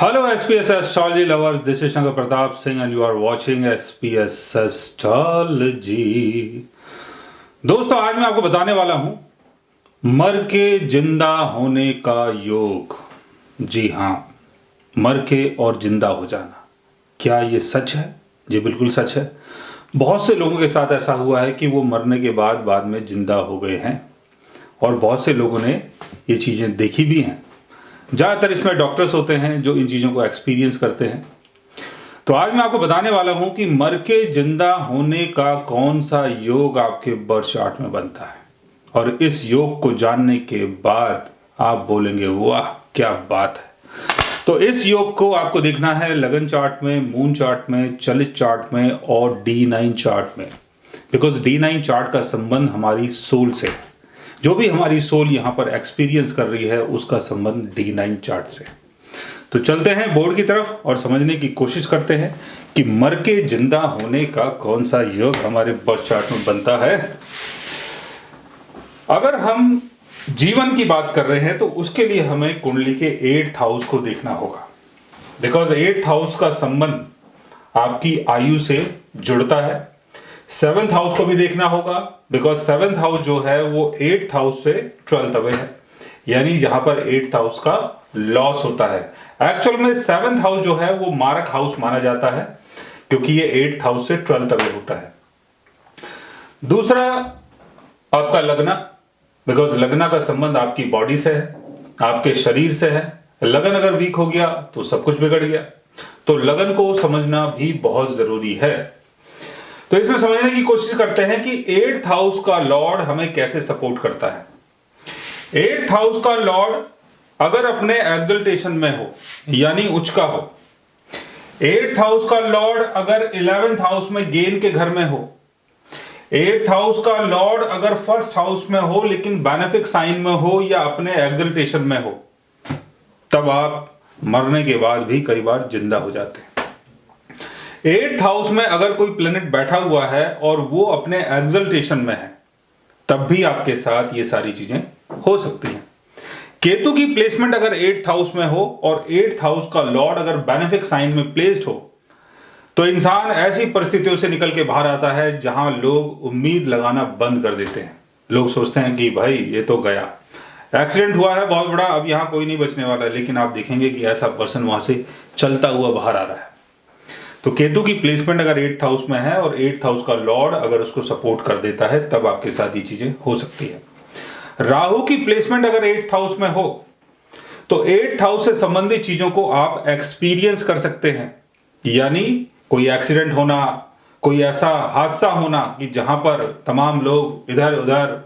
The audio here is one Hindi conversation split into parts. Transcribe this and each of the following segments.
Hello SPS astrology lovers, this is Shankar Pratap Singh and you are watching SPS astrology। दोस्तों आज मैं आपको बताने वाला हूं मर के जिंदा होने का योग। जी हाँ, मर के और जिंदा हो जाना, क्या ये सच है? जी बिल्कुल सच है। बहुत से लोगों के साथ ऐसा हुआ है कि वो मरने के बाद में जिंदा हो गए हैं और बहुत से लोगों ने ये चीज़ें देखी भी हैं। ज़्यादातर इसमें डॉक्टर्स होते हैं जो इन चीज़ों को एक्सपीरियंस करते हैं। तो आज मैं आपको बताने वाला हूं कि मर के जिंदा होने का कौन सा योग आपके बर्थ चार्ट में बनता है, और इस योग को जानने के बाद आप बोलेंगे वाह क्या बात है। तो इस योग को आपको देखना है लगन चार्ट में, मून चार्ट में, चलित चार्ट में और D9 चार्ट में, बिकॉज D9 चार्ट का संबंध हमारी सोल से है। जो भी हमारी सोल यहाँ पर एक्सपीरियंस कर रही है उसका संबंध D9 चार्ट से। तो चलते हैं बोर्ड की तरफ और समझने की कोशिश करते हैं कि मर के जिंदा होने का कौन सा योग हमारे बर्थ चार्ट में बनता है। अगर हम जीवन की बात कर रहे हैं तो उसके लिए हमें कुंडली के 8th हाउस को देखना होगा, बिकॉज 8th हाउस का संबंध आपकी आयु से जुड़ता है। 7th हाउस को भी देखना होगा, बिकॉज 7th हाउस जो है वो 8th हाउस से 12th अवे है, यानी यहां पर 8th हाउस का लॉस होता है। एक्चुअल में 7th हाउस जो है वो मारक हाउस माना जाता है, क्योंकि ये 8th हाउस से 12th अवे होता है। दूसरा आपका लग्न, बिकॉज लग्न का संबंध आपकी बॉडी से है, आपके शरीर से है। लगन अगर वीक हो गया तो सब कुछ बिगड़ गया। तो लगन को समझना भी बहुत जरूरी है। तो इसमें समझने की कोशिश करते हैं कि 8th हाउस का लॉर्ड हमें कैसे सपोर्ट करता है। 8th हाउस का लॉर्ड अगर अपने एक्सल्टेशन में हो, यानी उच्च का हो। 8th हाउस का लॉर्ड अगर 11th हाउस में गेन के घर में हो। 8th हाउस का लॉर्ड अगर फर्स्ट हाउस में हो लेकिन बेनिफिक साइन में हो या अपने एक्सल्टेशन में हो, तब आप मरने के बाद भी कई बार जिंदा हो जाते हैं। 8th हाउस में अगर कोई प्लेनेट बैठा हुआ है और वो अपने एक्सल्टेशन में है, तब भी आपके साथ ये सारी चीजें हो सकती हैं। केतु की प्लेसमेंट अगर 8th हाउस में हो और 8th हाउस का लॉर्ड अगर बेनिफिक साइन में प्लेस्ड हो, तो इंसान ऐसी परिस्थितियों से निकल के बाहर आता है जहां लोग उम्मीद लगाना बंद कर देते हैं। लोग सोचते हैं कि भाई ये तो गया, एक्सीडेंट हुआ है बहुत बड़ा, अब यहां कोई नहीं बचने वाला है, लेकिन आप देखेंगे कि ऐसा पर्सन वहां से चलता हुआ बाहर आ रहा है। तो केतु की प्लेसमेंट अगर 8th हाउस में है और 8th हाउस का लॉर्ड अगर उसको सपोर्ट कर देता है, तब आपके साथ ये चीजें हो सकती है। राहु की प्लेसमेंट अगर 8th हाउस में हो तो 8th हाउस से संबंधित चीजों को आप एक्सपीरियंस कर सकते हैं, यानी कोई एक्सीडेंट होना, कोई ऐसा हादसा होना कि जहां पर तमाम लोग इधर उधर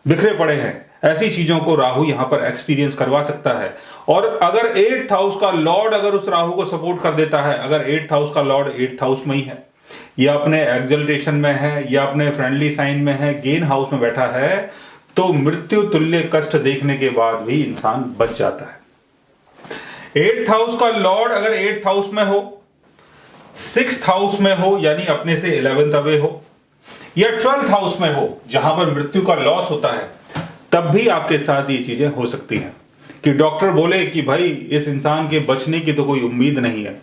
बिखरे पड़े हैं, ऐसी चीजों को राहु यहां पर एक्सपीरियंस करवा सकता है। और अगर 8th हाउस का लॉर्ड अगर उस राहु को सपोर्ट कर देता है, अगर 8th हाउस का लॉर्ड 8th हाउस में ही है या अपने एक्सल्टेशन में है या अपने फ्रेंडली साइन में है, गेन हाउस में बैठा है, तो मृत्यु तुल्य कष्ट देखने के बाद भी इंसान बच जाता है। 8th हाउस का लॉर्ड अगर 8th हाउस में हो, 6th हाउस में हो यानी अपने से 11th अवे हो, या 12th हाउस में हो जहां पर मृत्यु का लॉस होता है, तब भी आपके साथ ये चीजें हो सकती हैं कि डॉक्टर बोले कि भाई इस इंसान के बचने की तो कोई उम्मीद नहीं है,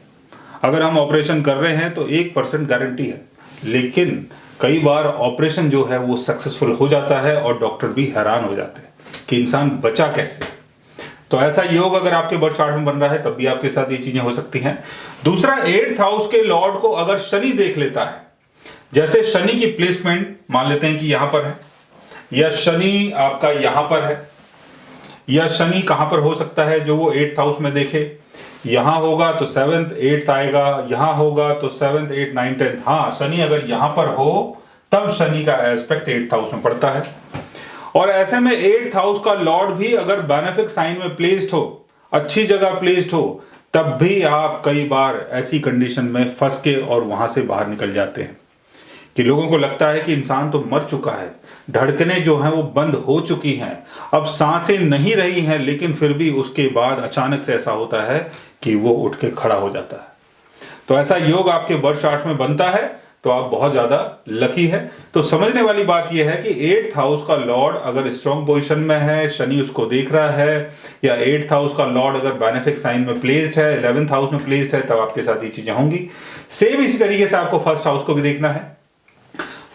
अगर हम ऑपरेशन कर रहे हैं तो 1% गारंटी है, लेकिन कई बार ऑपरेशन जो है वो सक्सेसफुल हो जाता है और डॉक्टर भी हैरान हो जाते हैं कि इंसान बचा कैसे। तो ऐसा योग अगर आपके बर्थ चार्ट में बन रहा है तब भी आपके साथ ये चीजें हो सकती हैं। दूसरा, 8th हाउस के लॉर्ड को अगर शनि देख लेता है, जैसे शनि की प्लेसमेंट मान लेते हैं कि यहां पर है, या शनि आपका यहां पर है, या शनि कहां पर हो सकता है जो वो 8th हाउस में देखे, यहां होगा तो 7th 8th आएगा, यहां होगा तो 7th 8th 9th 10th। हाँ, शनि अगर यहां पर हो तब शनि का एस्पेक्ट 8th हाउस में पड़ता है। और ऐसे में 8th हाउस का लॉर्ड भी अगर बेनिफिक साइन में प्लेस्ड हो, अच्छी जगह प्लेस्ड हो, तब भी आप कई बार ऐसी कंडीशन में फंस के और वहां से बाहर निकल जाते हैं कि लोगों को लगता है कि इंसान तो मर चुका है, धड़कनें जो हैं वो बंद हो चुकी हैं, अब सांसें नहीं रही हैं, लेकिन फिर भी उसके बाद अचानक से ऐसा होता है कि वो उठ के खड़ा हो जाता है। तो ऐसा योग आपके बर्थ चार्ट में बनता है तो आप बहुत ज्यादा लकी है। तो समझने वाली बात यह है कि 8th हाउस का लॉर्ड अगर स्ट्रॉन्ग पोजीशन में है, शनि उसको देख रहा है, या 8th हाउस का लॉर्ड अगर बेनिफिक साइन में प्लेस्ड है, 11th हाउस में प्लेस्ड है, तब आपके साथ ये चीजें होंगी। सेम इसी तरीके से आपको फर्स्ट हाउस को भी देखना है।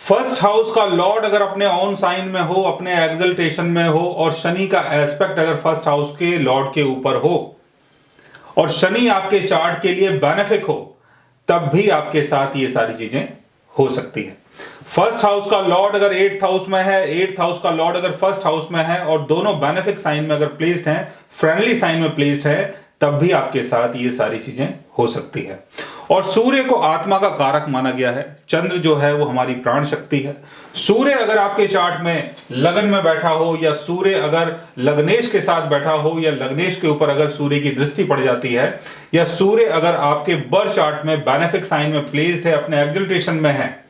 फर्स्ट हाउस का लॉर्ड अगर अपने ऑन साइन में हो, अपने एक्सल्टेशन में हो, और शनि का एस्पेक्ट अगर फर्स्ट हाउस के लॉर्ड के ऊपर हो, और शनि आपके चार्ट के लिए बेनिफिक हो, तब भी आपके साथ ये सारी चीजें हो सकती है। फर्स्ट हाउस का लॉर्ड अगर 8th हाउस में है, 8th हाउस का लॉर्ड अगर फर्स्ट हाउस में है, और दोनों बेनिफिक साइन में अगर प्लेस्ड हैं, फ्रेंडली साइन में प्लेस्ड है, तब भी आपके साथ ये सारी चीजें हो सकती है। और सूर्य को आत्मा का कारक माना गया है। चंद्र जो है वो हमारी प्राण शक्ति है। सूर्य अगर आपके चार्ट में लगन में बैठा हो, या सूर्य अगर लग्नेश के साथ बैठा हो, या लग्नेश के ऊपर अगर सूर्य की दृष्टि पड़ जाती है, या सूर्य अगर आपके बर्थ चार्ट में बेनिफिक साइन में प्लेस्ड है, अपने एक्सल्टेशन में है,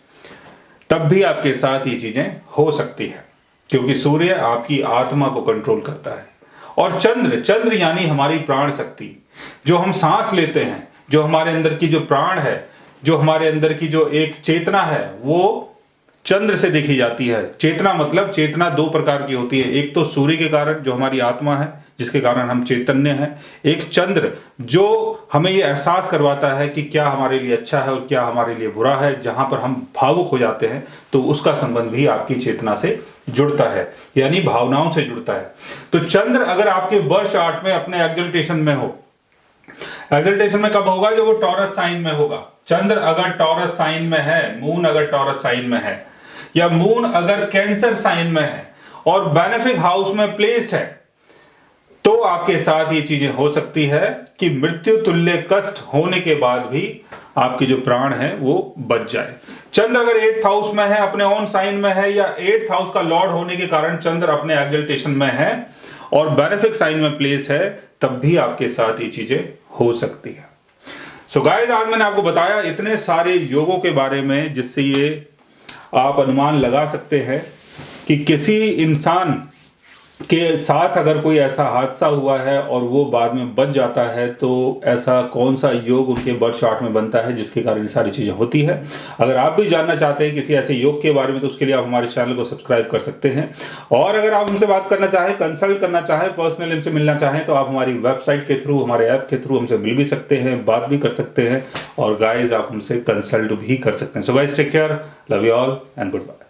तब भी आपके साथ ये चीजें हो सकती है, क्योंकि सूर्य आपकी आत्मा को कंट्रोल करता है। और चंद्र यानी हमारी प्राण शक्ति, जो हम सांस लेते हैं, जो हमारे अंदर की जो प्राण है, जो हमारे अंदर की जो एक चेतना है, वो चंद्र से देखी जाती है। चेतना मतलब चेतना दो प्रकार की होती है। एक तो सूर्य के कारण जो हमारी आत्मा है, जिसके कारण हम चैतन्य हैं। एक चंद्र जो हमें ये एहसास करवाता है कि क्या हमारे लिए अच्छा है और क्या हमारे लिए बुरा है, जहां पर हम भावुक हो जाते हैं, तो उसका संबंध भी आपकी चेतना से जुड़ता है, यानी भावनाओं से जुड़ता है। तो चंद्र अगर आपके बर्थ चार्ट में अपने एक्सल्टेशन में हो, एक्सल्टेशन में कब होगा? जब वो टॉरस साइन में होगा। चंद्र अगर टॉरस साइन में है, मून अगर टॉरस साइन में है, या मून अगर कैंसर साइन में है और बेनिफिक हाउस में प्लेस्ड है, तो आपके साथ ये चीजें हो सकती है कि मृत्यु तुल्य कष्ट होने के बाद भी आपके जो प्राण है वो बच जाए। चंद्र अगर 8th हाउस में है, अपने ऑन साइन में है, या 8th हाउस का लॉर्ड होने के कारण चंद्र अपने एक्सल्टेशन में है और बेनिफिक साइन में प्लेस्ड है, तब भी आपके साथ ये चीजें हो सकती है। सो गाइस, आज मैंने आपको बताया इतने सारे योगों के बारे में, जिससे ये आप अनुमान लगा सकते हैं कि किसी इंसान के साथ अगर कोई ऐसा हादसा हुआ है और वो बाद में बच जाता है, तो ऐसा कौन सा योग उनके बर्थ चार्ट में बनता है जिसके कारण ये सारी चीज़ें होती है। अगर आप भी जानना चाहते हैं किसी ऐसे योग के बारे में, तो उसके लिए आप हमारे चैनल को सब्सक्राइब कर सकते हैं। और अगर आप हमसे बात करना चाहें, कंसल्ट करना चाहें, पर्सनली हमसे मिलना चाहें, तो आप हमारी वेबसाइट के थ्रू, हमारे ऐप के थ्रू हमसे मिल भी सकते हैं, बात भी कर सकते हैं, और गाइज आप हमसे कंसल्ट भी कर सकते हैं। So guys, take care, love you all and good bye.